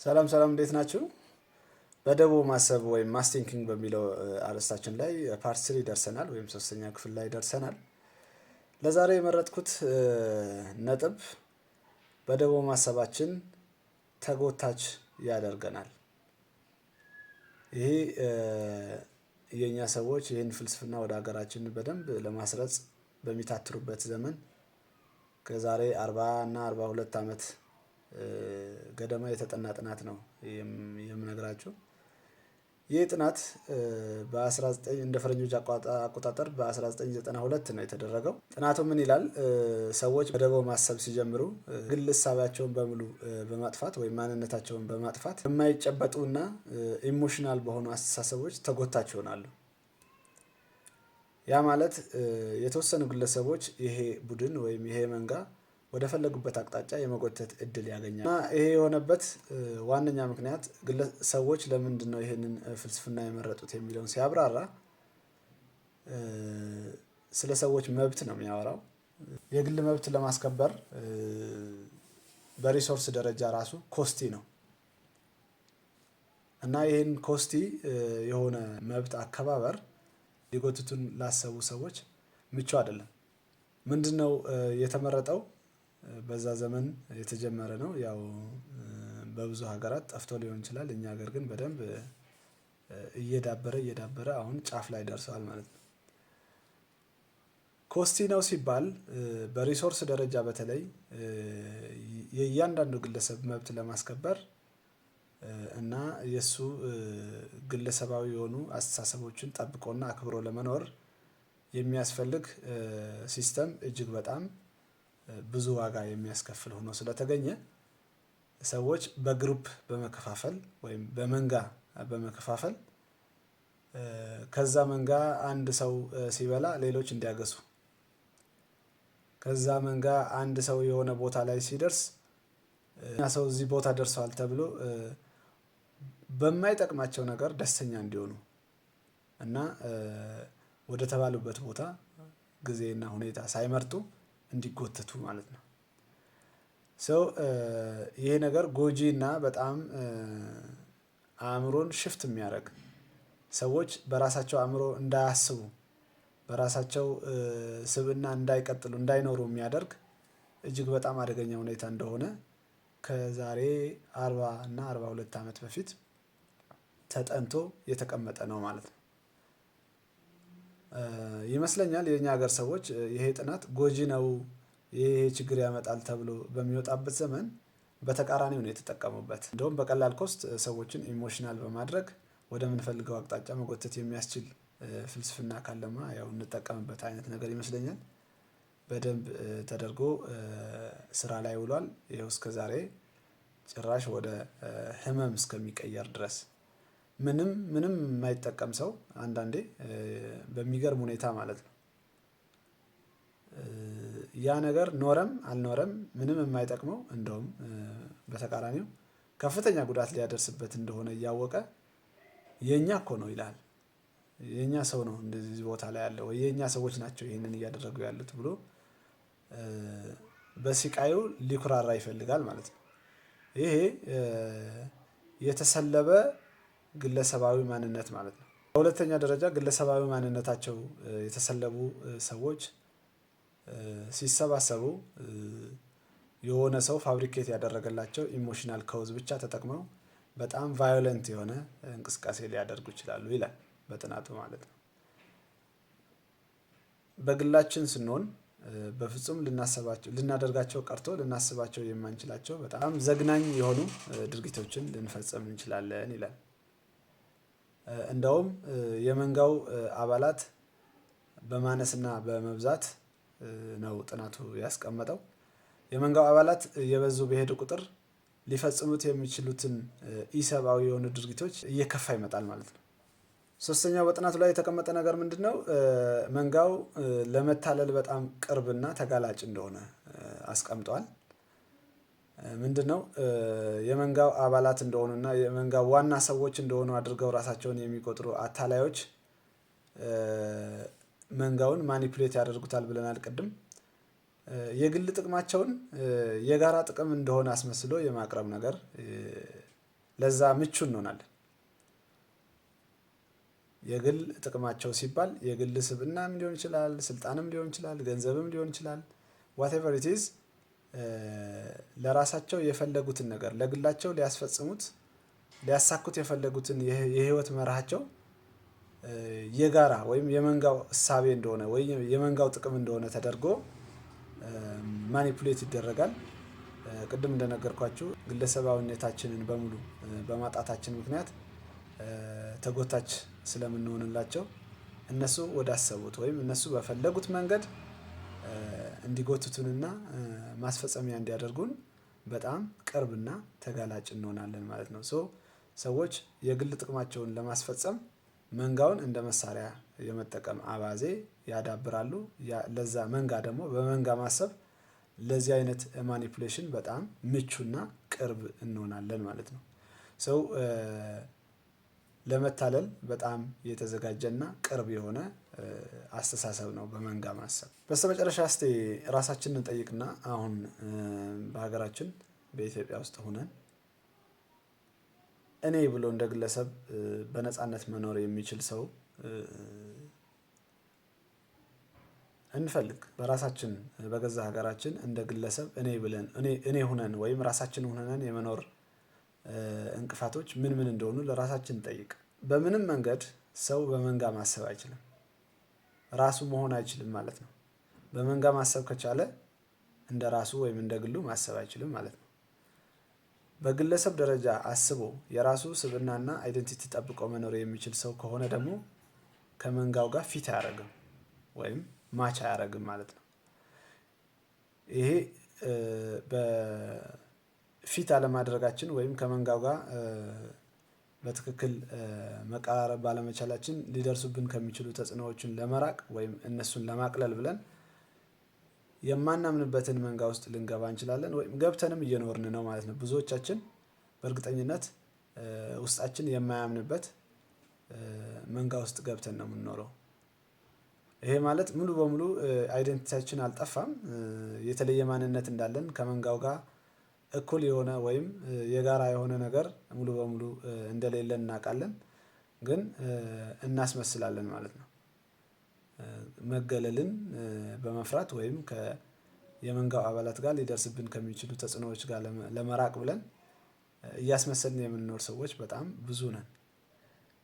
ሰላም ሰላም እንዴት ናችሁ? በደቦ ማሰብ ወይም ማስ ቲንኪንግ በሚለው አርዕስታችን ላይ ፓርት 3 ደርሰናል ወይም ሶስተኛ ክፍል ላይ ደርሰናል። ለዛሬ የመረጥኩት ነጥብ በደቦ ማሰባችን ተጎታች ያደርገናል። ይሄ የኛ ሰዎች ይህን ፍልስፍና ወደ ሀገራችን በደንብ ለማስረጽ በሚታትሩበት ዘመን ከዛሬ 40 እና 42 ዓመት ገደማ የተጠና ጥናት ነው የምነግራችሁ። ይህ ጥናት በ19 እንደ ፈረንጆች አቆጣጠር በ1992 ነው የተደረገው። ጥናቱ ምን ይላል? ሰዎች በደቦ ማሰብ ሲጀምሩ ግል እሳቤያቸውን በሙሉ በማጥፋት ወይም ማንነታቸውን በማጥፋት የማይጨበጡና ኢሞሽናል በሆኑ አስተሳሰቦች ተጎታች ይሆናሉ። ያ ማለት የተወሰኑ ግለሰቦች ይሄ ቡድን ወይም ይሄ መንጋ ወደ ፈለጉበት አቅጣጫ የመጎተት እድል ያገኛል። እና ይሄ የሆነበት ዋነኛ ምክንያት ሰዎች ለምንድነው ይሄንን ፍልስፍና የመረጡት የሚለውን ሲያብራራ ስለ ሰዎች መብት ነው የሚያወራው። የግል መብት ለማስከበር በሪሶርስ ደረጃ ራሱ ኮስቲ ነው እና ይሄን ኮስቲ የሆነ መብት አከባበር ሊጎትቱን ላሰቡ ሰዎች ምቹ አይደለም። ምንድነው የተመረጠው? በዛ ዘመን የተጀመረ ነው። ያው በብዙ ሀገራት ጠፍቶ ሊሆን ይችላል። እኛ ሀገር ግን በደንብ እየዳበረ አሁን ጫፍ ላይ ደርሷል ማለት ነው። ኮስቲ ነው ሲባል በሪሶርስ ደረጃ በተለይ የእያንዳንዱ ግለሰብ መብት ለማስከበር እና የሱ ግለሰባዊ የሆኑ አስተሳሰቦችን ጠብቆና አክብሮ ለመኖር የሚያስፈልግ ሲስተም እጅግ በጣም ብዙ ዋጋ የሚያስከፍል ሆኖ ስለተገኘ ሰዎች በግሩፕ በመከፋፈል ወይም በመንጋ በመከፋፈል ከዛ መንጋ አንድ ሰው ሲበላ ሌሎች እንዲያገሱ፣ ከዛ መንጋ አንድ ሰው የሆነ ቦታ ላይ ሲደርስ ያ ሰው እዚህ ቦታ ደርሷል ተብሎ በማይጠቅማቸው ነገር ደስተኛ እንዲሆኑ እና ወደ ተባሉበት ቦታ ጊዜና ሁኔታ ሳይመርጡ እንዲጎተቱ ማለት ነው። ይሄ ነገር ጎጂ እና በጣም አእምሮን ሽፍት የሚያደርግ ሰዎች በራሳቸው አእምሮ እንዳያስቡ በራሳቸው ስብዕና እንዳይቀጥሉ እንዳይኖሩ የሚያደርግ እጅግ በጣም አደገኛ ሁኔታ እንደሆነ ከዛሬ 40 እና 42 ዓመት በፊት ተጠንቶ የተቀመጠ ነው ማለት ነው። ይመስለኛል የኛ ሀገር ሰዎች ይሄ ጥናት ጎጂ ነው፣ ይሄ ችግር ያመጣል ተብሎ በሚወጣበት ዘመን በተቃራኒው ነው የተጠቀሙበት። እንደውም በቀላል ኮስት ሰዎችን ኢሞሽናል በማድረግ ወደምንፈልገው አቅጣጫ መጎተት የሚያስችል ፍልስፍና ካለማ ያው እንጠቀምበት አይነት ነገር ይመስለኛል። በደንብ ተደርጎ ስራ ላይ ውሏል። ይኸው እስከዛሬ ጭራሽ ወደ ህመም እስከሚቀየር ድረስ ምንም የማይጠቀም ሰው አንዳንዴ በሚገርም ሁኔታ ማለት ነው ያ ነገር ኖረም አልኖረም ምንም የማይጠቅመው እንደውም በተቃራኒው ከፍተኛ ጉዳት ሊያደርስበት እንደሆነ እያወቀ የኛ እኮ ነው ይላል። የኛ ሰው ነው እንደዚህ ቦታ ላይ ያለው ወይ የኛ ሰዎች ናቸው ይሄንን እያደረጉ ያሉት ብሎ በስቃዩ ሊኩራራ ይፈልጋል ማለት ነው። ይሄ የተሰለበ ግለሰባዊ ማንነት ማለት ነው። በሁለተኛ ደረጃ ግለሰባዊ ማንነታቸው የተሰለቡ ሰዎች ሲሰባሰቡ የሆነ ሰው ፋብሪኬት ያደረገላቸው ኢሞሽናል ኮዝ ብቻ ተጠቅመው በጣም ቫዮለንት የሆነ እንቅስቃሴ ሊያደርጉ ይችላሉ ይላል በጥናቱ ማለት ነው። በግላችን ስንሆን በፍጹም ልናደርጋቸው ቀርቶ ልናስባቸው የማንችላቸው በጣም ዘግናኝ የሆኑ ድርጊቶችን ልንፈጽም እንችላለን ይላል። እንደውም የመንጋው አባላት በማነስና በመብዛት ነው ጥናቱ ያስቀመጠው። የመንጋው አባላት እየበዙ በሄዱ ቁጥር ሊፈጽሙት የሚችሉትን ኢሰብአዊ የሆኑ ድርጊቶች እየከፋ ይመጣል ማለት ነው። ሶስተኛው በጥናቱ ላይ የተቀመጠ ነገር ምንድነው? መንጋው ለመታለል በጣም ቅርብና ተጋላጭ እንደሆነ አስቀምጧል። ምንድነው? የመንጋው አባላት እንደሆኑና የመንጋው ዋና ሰዎች እንደሆኑ አድርገው ራሳቸውን የሚቆጥሩ አታላዮች መንጋውን ማኒፑሌት ያደርጉታል ብለናል ቅድም። የግል ጥቅማቸውን የጋራ ጥቅም እንደሆነ አስመስሎ የማቅረብ ነገር ለዛ ምቹ እንሆናለን። የግል ጥቅማቸው ሲባል የግል ስብዕናም ሊሆን ይችላል፣ ስልጣንም ሊሆን ይችላል፣ ገንዘብም ሊሆን ይችላል። ዋቴቨር ኢት ኢዝ ለራሳቸው የፈለጉትን ነገር ለግላቸው ሊያሳኩት የፈለጉትን የህይወት መርሃቸው የጋራ ወይም የመንጋው እሳቤ እንደሆነ ወይም የመንጋው ጥቅም እንደሆነ ተደርጎ ማኒፑሌት ይደረጋል። ቅድም እንደነገርኳችሁ ግለሰባዊነታችንን በሙሉ በማጣታችን ምክንያት ተጎታች ስለምንሆንላቸው እነሱ ወዳሰቡት ወይም እነሱ በፈለጉት መንገድ እንዲጎትቱንና ማስፈጸሚያ እንዲያደርጉን በጣም ቅርብና ተጋላጭ እንሆናለን ማለት ነው። ሰዎች የግል ጥቅማቸውን ለማስፈጸም መንጋውን እንደ መሳሪያ የመጠቀም አባዜ ያዳብራሉ። ለዛ መንጋ ደግሞ በመንጋ ማሰብ ለዚህ አይነት ማኒፑሌሽን በጣም ምቹና ቅርብ እንሆናለን ማለት ነው። ሰው ለመታለል በጣም የተዘጋጀና ቅርብ የሆነ አስተሳሰብ ነው በመንጋ ማሰብ። በስተመጨረሻ እስቲ ራሳችንን እንጠይቅና አሁን በሀገራችን በኢትዮጵያ ውስጥ ሆነን እኔ ብሎ እንደ ግለሰብ በነፃነት መኖር የሚችል ሰው እንፈልግ። በራሳችን በገዛ ሀገራችን እንደ ግለሰብ እኔ ሁነን ወይም ራሳችን ሁነን የመኖር እንቅፋቶች ምን ምን እንደሆኑ ለራሳችን እንጠይቅ። በምንም መንገድ ሰው በመንጋ ማሰብ አይችልም፣ ራሱ መሆን አይችልም ማለት ነው። በመንጋ ማሰብ ከቻለ እንደ ራሱ ወይም እንደ ግሉ ማሰብ አይችልም ማለት ነው። በግለሰብ ደረጃ አስቦ የራሱ ስብዕናና አይደንቲቲ ጠብቆ መኖር የሚችል ሰው ከሆነ ደግሞ ከመንጋው ጋር ፊት አያደርግም ወይም ማች አያደርግም ማለት ነው። ይሄ በፊት አለማድረጋችን ወይም ከመንጋው ጋር በትክክል መቀራረብ ባለመቻላችን ሊደርሱብን ከሚችሉ ተጽዕኖዎችን ለመራቅ ወይም እነሱን ለማቅለል ብለን የማናምንበትን መንጋ ውስጥ ልንገባ እንችላለን፣ ወይም ገብተንም እየኖርን ነው ማለት ነው። ብዙዎቻችን በእርግጠኝነት ውስጣችን የማያምንበት መንጋ ውስጥ ገብተን ነው የምንኖረው። ይሄ ማለት ሙሉ በሙሉ አይደንቲቲያችን አልጠፋም። የተለየ ማንነት እንዳለን ከመንጋው ጋር እኩል የሆነ ወይም የጋራ የሆነ ነገር ሙሉ በሙሉ እንደሌለን እናውቃለን፣ ግን እናስመስላለን ማለት ነው። መገለልን በመፍራት ወይም የመንጋው አባላት ጋር ሊደርስብን ከሚችሉ ተጽዕኖዎች ጋር ለመራቅ ብለን እያስመሰልን የምንኖር ሰዎች በጣም ብዙ ነን።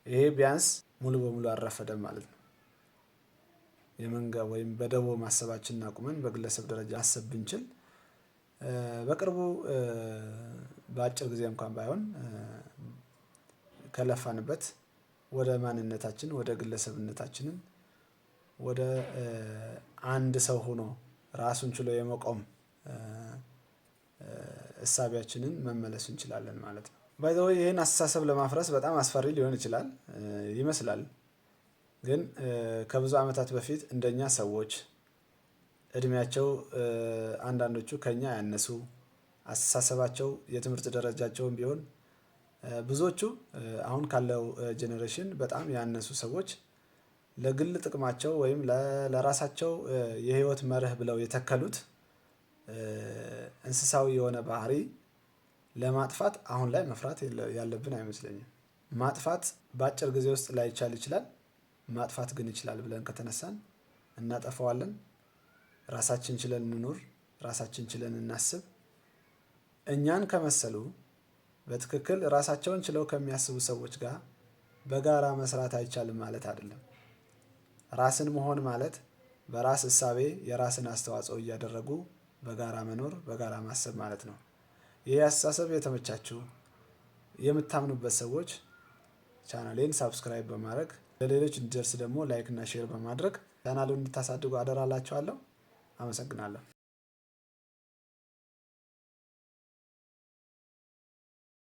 ይሄ ቢያንስ ሙሉ በሙሉ አልረፈደም ማለት ነው። የመንጋ ወይም በደቦ ማሰባችንን አቁመን በግለሰብ ደረጃ ማሰብ ብንችል በቅርቡ በአጭር ጊዜ እንኳን ባይሆን ከለፋንበት ወደ ማንነታችን ወደ ግለሰብነታችንን ወደ አንድ ሰው ሆኖ ራሱን ችሎ የመቆም እሳቢያችንን መመለስ እንችላለን ማለት ነው። ባይ ዘ ዌይ ይህን አስተሳሰብ ለማፍረስ በጣም አስፈሪ ሊሆን ይችላል ይመስላል። ግን ከብዙ ዓመታት በፊት እንደኛ ሰዎች እድሜያቸው አንዳንዶቹ ከኛ ያነሱ አስተሳሰባቸው የትምህርት ደረጃቸውም ቢሆን ብዙዎቹ አሁን ካለው ጄኔሬሽን በጣም ያነሱ ሰዎች ለግል ጥቅማቸው ወይም ለራሳቸው የህይወት መርህ ብለው የተከሉት እንስሳዊ የሆነ ባህሪ ለማጥፋት አሁን ላይ መፍራት ያለብን አይመስለኝም። ማጥፋት በአጭር ጊዜ ውስጥ ላይቻል ይችላል። ማጥፋት ግን ይችላል ብለን ከተነሳን እናጠፋዋለን። ራሳችን ችለን እንኑር፣ ራሳችን ችለን እናስብ። እኛን ከመሰሉ በትክክል ራሳቸውን ችለው ከሚያስቡ ሰዎች ጋር በጋራ መስራት አይቻልም ማለት አይደለም። ራስን መሆን ማለት በራስ እሳቤ የራስን አስተዋጽኦ እያደረጉ በጋራ መኖር፣ በጋራ ማሰብ ማለት ነው። ይህ አስተሳሰብ የተመቻችሁ የምታምኑበት ሰዎች ቻናሌን ሳብስክራይብ በማድረግ ለሌሎች እንዲደርስ ደግሞ ላይክ እና ሼር በማድረግ ቻናሉን እንድታሳድጉ አደራ እላችኋለሁ። አመሰግናለሁ።